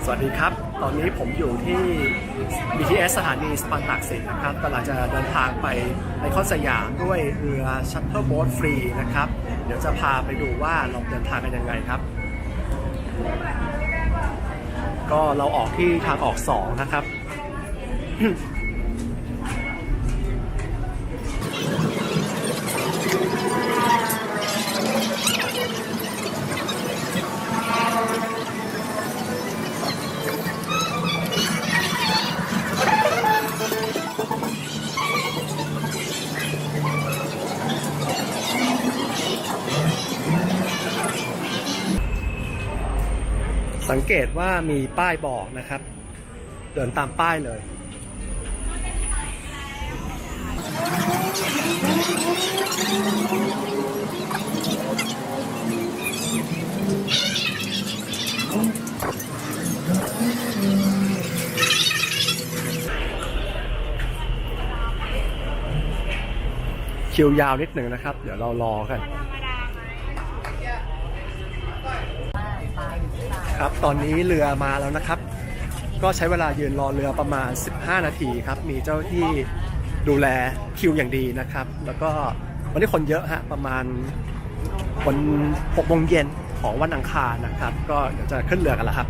สวัสดีครับ ตอนนี้ผมอยู่ที่ BTS สถานีสะพานตากสินนะครับกำลังจะเดินทางไปไอคอนสยามด้วยเรือชัตเทิลโบ๊ทฟรีนะครับ เดี๋ยวจะพาไปดูว่าเราเดินทางกันยังไงครับ ก็เราออกที่ทางออก2นะครับ สังเกตว่ามีป้ายบอกนะครับเดินตามป้ายเลยคิวยาวนิดหนึ่งนะครับเดี๋ยวเรารอกันครับตอนนี้เรือมาแล้วนะครับก็ใช้เวลายืนรอเรือประมาณ15นาทีครับมีเจ้าที่ดูแลคิวอย่างดีนะครับแล้วก็วันนี้คนเยอะฮะประมาณวัน6 โมงเย็นของวันอังคารนะครับก็เดี๋ยวจะขึ้นเรือกันแล้วครับ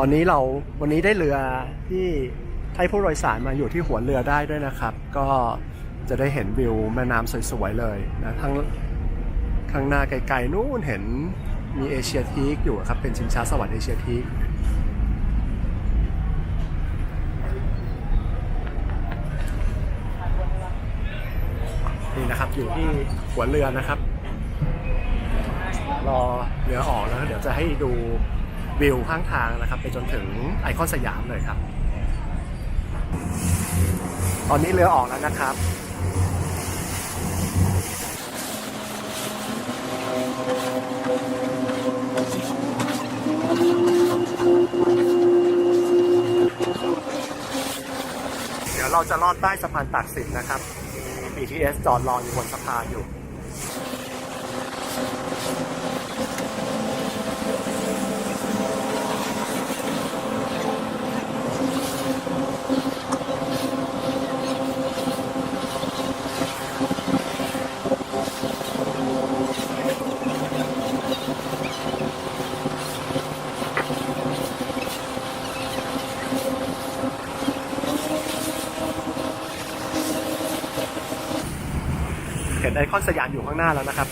ตอนนี้วันนี้ได้เรือที่ให้ผู้โดยสารมาอยู่ที่หัวเรือได้ด้วยนะครับก็จะได้เห็นวิวแม่น้ำสวยๆเลยนะทั้งข้างหน้าไกลๆนู่นเห็นมีเอเชียทีคอยู่ครับเป็นชิงช้าสวรรค์เอเชียทีคนี่นะครับอยู่ที่หัวเรือนะครับรอเรือออกแล้วเดี๋ยวจะให้ดูวิวข้างทางนะครับไปจนถึงไอคอนสยามเลยครับตอนนี้เรือออกแล้วนะครับเดี๋ยวเราจะลอดใต้สะพานตากสินนะครับ BTS จอดรออยู่บนสะพานอยู่เห็นไอคอนสยามอยู่ข้างหน้าแล้วนะครับ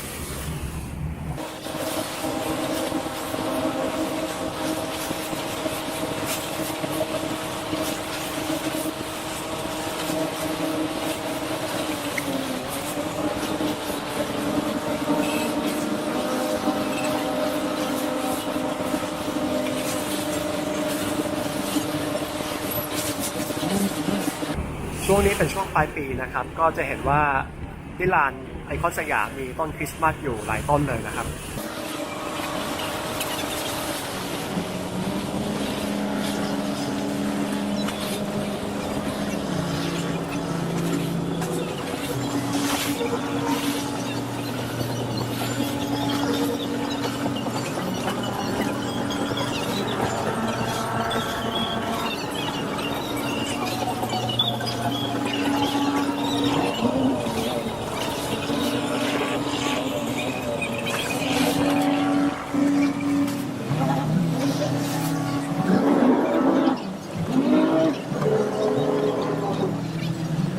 ช่วงนี้เป็นช่วงปลายปีนะครับก็จะเห็นว่าที่ลานไอคอนสยามมีต้นคริสต์มาสอยู่หลายต้นเลยนะครับ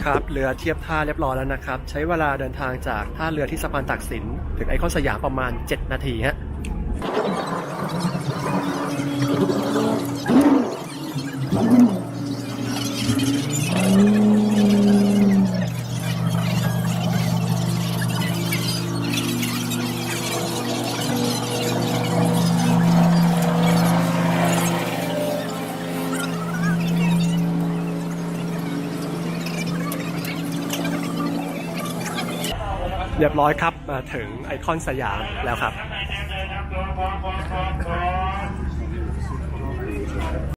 ครับเรือเทียบท่าเรียบร้อยแล้วนะครับใช้เวลาเดินทางจากท่าเรือที่สะพานตากสินถึงไอคอนสยามประมาณ7 นาทีฮะ เรียบร้อยครับมาถึงไอคอนสยามแล้วครับ